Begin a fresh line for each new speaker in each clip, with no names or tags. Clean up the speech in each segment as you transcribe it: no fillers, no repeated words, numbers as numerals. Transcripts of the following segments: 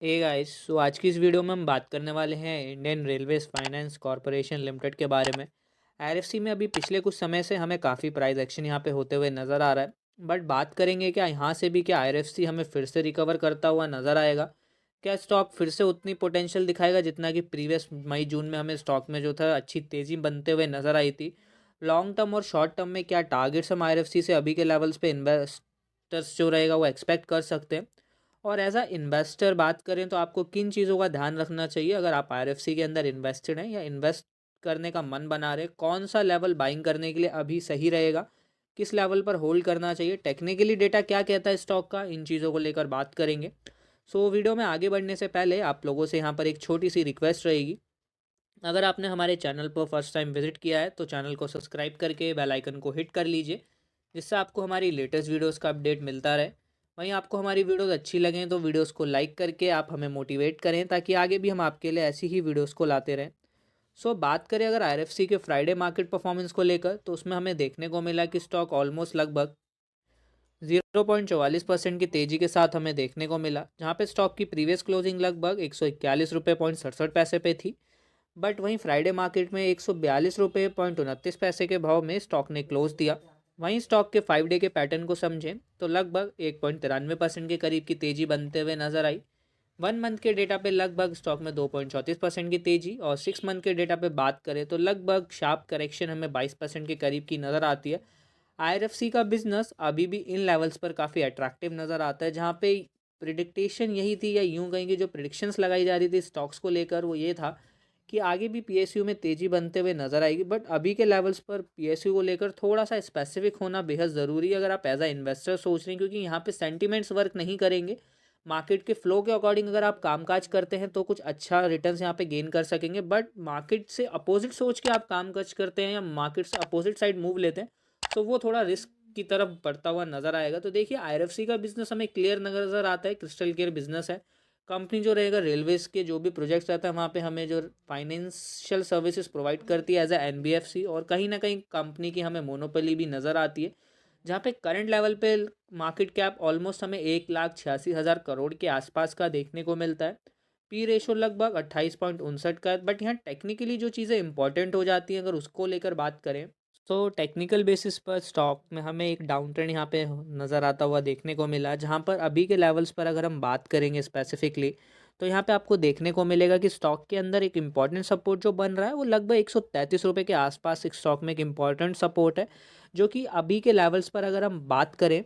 ए guys, सो आज की इस वीडियो में हम बात करने वाले हैं Indian railways finance corporation limited के बारे में। आईआरएफसी में अभी पिछले कुछ समय से हमें काफ़ी प्राइस एक्शन यहाँ पे होते हुए नज़र आ रहा है। बट बात करेंगे क्या यहाँ से भी क्या आईआरएफसी हमें फिर से रिकवर करता हुआ नज़र आएगा? क्या स्टॉक फिर से उतनी पोटेंशियल दिखाएगा जितना कि प्रीवियस मई जून में हमें स्टॉक में जो था अच्छी तेज़ी बनते हुए नज़र आई थी? लॉन्ग टर्म और शॉर्ट टर्म में क्या टारगेट्स हम आईआरएफसी से अभी के लेवल्स पे इन्वेस्टर्स जो रहेगा वो एक्सपेक्ट कर सकते हैं? और एज अ इन्वेस्टर बात करें तो आपको किन चीज़ों का ध्यान रखना चाहिए अगर आप आईआरएफसी के अंदर इन्वेस्टेड हैं या इन्वेस्ट करने का मन बना रहे? कौन सा लेवल बाइंग करने के लिए अभी सही रहेगा? किस लेवल पर होल्ड करना चाहिए? टेक्निकली डेटा क्या कहता है स्टॉक का? इन चीज़ों को लेकर बात करेंगे। सो वीडियो में आगे बढ़ने से पहले आप लोगों से यहाँ पर एक छोटी सी रिक्वेस्ट रहेगी। अगर आपने हमारे चैनल पर फर्स्ट टाइम विजिट किया है तो चैनल को सब्सक्राइब करके बेल आइकन को हिट कर लीजिए, जिससे आपको हमारी लेटेस्ट वीडियोस का अपडेट मिलता रहे। वहीं आपको हमारी वीडियोस अच्छी लगें तो वीडियोस को लाइक करके आप हमें मोटिवेट करें ताकि आगे भी हम आपके लिए ऐसी ही वीडियोस को लाते रहें। सो बात करें अगर आईआरएफसी के फ्राइडे मार्केट परफॉर्मेंस को लेकर तो उसमें हमें देखने को मिला कि स्टॉक ऑलमोस्ट लगभग 0.44% की तेज़ी के साथ हमें देखने को मिला, जहाँ पे स्टॉक की प्रीवियस क्लोजिंग लगभग 141 रुपये 67 पे थी। बट वहीं फ्राइडे मार्केट में 142 रुपये 29 पैसे के भाव में स्टॉक ने क्लोज दिया। वहीं स्टॉक के 5 डे के पैटर्न को समझें तो लगभग 1.93% के करीब की तेज़ी बनते हुए नजर आई। 1 मंथ के डेटा पे लगभग स्टॉक में 2.34% की तेज़ी, और 6 मंथ के डेटा पे बात करें तो लगभग शार्प करेक्शन हमें 22% के करीब की नज़र आती है। आईआरएफसी का बिजनेस अभी भी इन लेवल्स पर काफ़ी अट्रैक्टिव नज़र आता है, जहाँ पे प्रिडिक्टेशन यही थी, या यूं कहेंगे जो प्रिडिक्शंस लगाई जा रही थी स्टॉक्स को लेकर वो ये था कि आगे भी पीएसयू में तेज़ी बनते हुए नज़र आएगी। बट अभी के लेवल्स पर पीएसयू को लेकर थोड़ा सा स्पेसिफिक होना बेहद ज़रूरी है अगर आप एज अ इन्वेस्टर सोच रहे हैं, क्योंकि यहाँ पे सेंटिमेंट्स वर्क नहीं करेंगे। मार्केट के फ्लो के अकॉर्डिंग अगर आप कामकाज करते हैं तो कुछ अच्छा रिटर्न्स यहाँ पे गेन कर सकेंगे। बट मार्केट से अपोजिट सोच के आप कामकाज करते हैं या मार्केट से अपोजिट साइड मूव लेते हैं तो वो थोड़ा रिस्क की तरफ बढ़ता हुआ नजर आएगा। तो देखिए आईआरएफसी का बिजनेस हमें क्लियर नजर आता है, क्रिस्टल क्लियर बिजनेस है। कंपनी जो रहेगा रेलवेज के जो भी प्रोजेक्ट्स रहता है वहाँ पे हमें जो फाइनेंशियल सर्विसेज प्रोवाइड करती है एज ए एनबीएफसी, और कहीं ना कहीं कंपनी की हमें मोनोपोली भी नज़र आती है, जहाँ पे करंट लेवल पे मार्केट कैप ऑलमोस्ट हमें 1,86,000 करोड़ के आसपास का देखने को मिलता है। पी रेशो लगभग 28.59 का है। बट यहाँ टेक्निकली जो चीज़ें इंपॉर्टेंट हो जाती हैं अगर उसको लेकर बात करें तो टेक्निकल बेसिस पर स्टॉक में हमें एक डाउन ट्रेंड यहाँ पे नज़र आता हुआ देखने को मिला, जहाँ पर अभी के लेवल्स पर अगर हम बात करेंगे स्पेसिफिकली तो यहाँ पे आपको देखने को मिलेगा कि स्टॉक के अंदर एक इम्पॉर्टेंट सपोर्ट जो बन रहा है वो लगभग 133 रुपये के आसपास एक स्टॉक में एक इम्पॉर्टेंट सपोर्ट है, जो कि अभी के लेवल्स पर अगर हम बात करें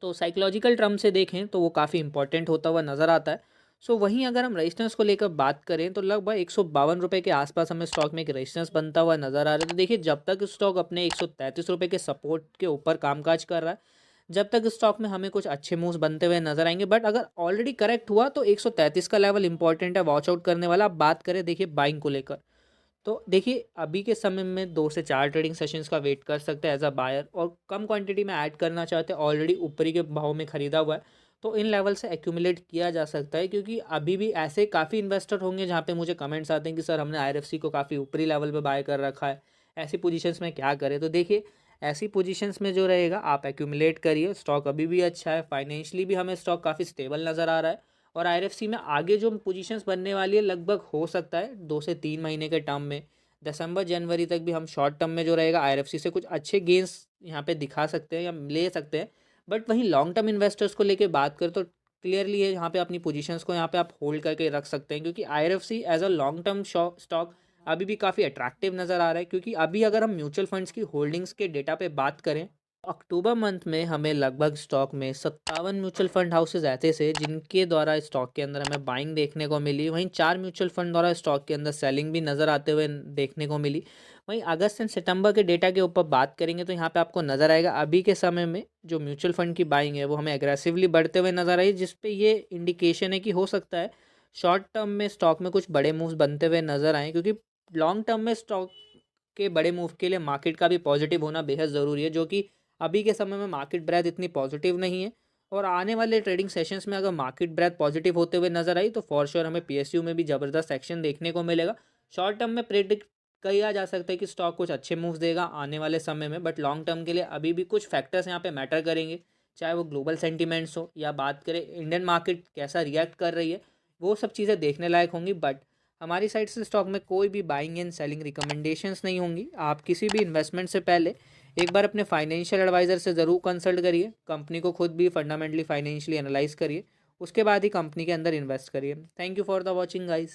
तो साइकोलॉजिकल टर्म से देखें तो वो काफ़ी इंपॉर्टेंट होता हुआ नज़र आता है। सो वहीं अगर हम रेजिस्टेंस को लेकर बात करें तो लगभग 152 रुपये के आसपास हमें स्टॉक में एक रेजिस्टेंस बनता हुआ नज़र आ रहा है। तो देखिए जब तक स्टॉक अपने 133 रुपये के सपोर्ट के ऊपर कामकाज कर रहा है, जब तक स्टॉक में हमें कुछ अच्छे मूव्स बनते हुए नजर आएंगे। बट अगर ऑलरेडी करेक्ट हुआ तो 133 का लेवल इंपॉर्टेंट है वॉच आउट करने वाला। अब बात करें देखिए बाइंग को लेकर तो देखिए अभी के समय में 2 से 4 ट्रेडिंग सेशंस का वेट कर सकते हैं एज अ बायर, और कम क्वांटिटी में ऐड करना चाहते हैं, ऑलरेडी ऊपरी के भाव में खरीदा हुआ है तो इन लेवल से एक्यूमुलेट किया जा सकता है। क्योंकि अभी भी ऐसे काफ़ी इन्वेस्टर होंगे जहाँ पे मुझे कमेंट्स आते हैं कि सर हमने आईआरएफसी को काफ़ी ऊपरी लेवल पे बाय कर रखा है, ऐसी पोजीशंस में क्या करें? तो देखिए ऐसी पोजीशंस में जो रहेगा आप एक्यूमुलेट करिए, स्टॉक अभी भी अच्छा है, फाइनेंशियली भी हमें स्टॉक काफ़ी स्टेबल नज़र आ रहा है। और आईआरएफसी में आगे जो पोजीशंस बनने वाली है लगभग हो सकता है 2 से 3 महीने के टर्म में, दिसंबर जनवरी तक भी हम शॉर्ट टर्म में जो रहेगा आईआरएफसी से कुछ अच्छे गेंस यहाँ पे दिखा सकते हैं या ले सकते हैं। बट वहीं लॉन्ग टर्म इन्वेस्टर्स को लेके बात करें तो क्लियरली है यहाँ पे अपनी पोजीशंस को यहाँ पे आप होल्ड करके रख सकते हैं, क्योंकि IRFC as a long term stock अभी भी काफ़ी अट्रैक्टिव नज़र आ रहा है। क्योंकि अभी अगर हम म्यूचुअल फंड्स की होल्डिंग्स के डेटा पे बात करें, अक्टूबर मंथ में हमें लगभग स्टॉक में 57 म्यूचुअल फंड हाउसेज ऐसे थे जिनके द्वारा स्टॉक के अंदर हमें बाइंग देखने को मिली। वहीं 4 म्यूचुअल फंड द्वारा स्टॉक के अंदर सेलिंग भी नज़र आते हुए देखने को मिली। वहीं अगस्त एंड सितंबर के डेटा के ऊपर बात करेंगे तो यहाँ पे आपको नज़र आएगा अभी के समय में जो म्यूचुअल फंड की बाइंग है वो हमें एग्रेसिवली बढ़ते हुए नज़र आई, जिसपे ये इंडिकेशन है कि हो सकता है शॉर्ट टर्म में स्टॉक में कुछ बड़े मूव्स बनते हुए नज़र आए। क्योंकि लॉन्ग टर्म में स्टॉक के बड़े मूव के लिए मार्केट का भी पॉजिटिव होना बेहद ज़रूरी है, जो कि अभी के समय में मार्केट ब्रेथ इतनी पॉजिटिव नहीं है। और आने वाले ट्रेडिंग सेशंस में अगर मार्केट ब्रेथ पॉजिटिव होते हुए नजर आई तो फॉर श्योर हमें पीएसयू में भी ज़बरदस्त एक्शन देखने को मिलेगा। शॉर्ट टर्म में प्रेडिक्ट किया जा सकता है कि स्टॉक कुछ अच्छे मूव्स देगा आने वाले समय में, बट लॉन्ग टर्म के लिए अभी भी कुछ फैक्टर्स यहाँ पे मैटर करेंगे चाहे वो ग्लोबल सेंटिमेंट्स हो या बात करें इंडियन मार्केट कैसा रिएक्ट कर रही है, वो सब चीज़ें देखने लायक होंगी। बट हमारी साइड से स्टॉक में कोई भी बाइंग एंड सेलिंग रिकमेंडेशंस नहीं होंगी। आप किसी भी इन्वेस्टमेंट से पहले एक बार अपने फाइनेंशियल एडवाइज़र से ज़रूर कंसल्ट करिए, कंपनी को खुद भी फंडामेंटली फाइनेंशियली एनालाइज करिए, उसके बाद ही कंपनी के अंदर इन्वेस्ट करिए। Thank you for the watching guys.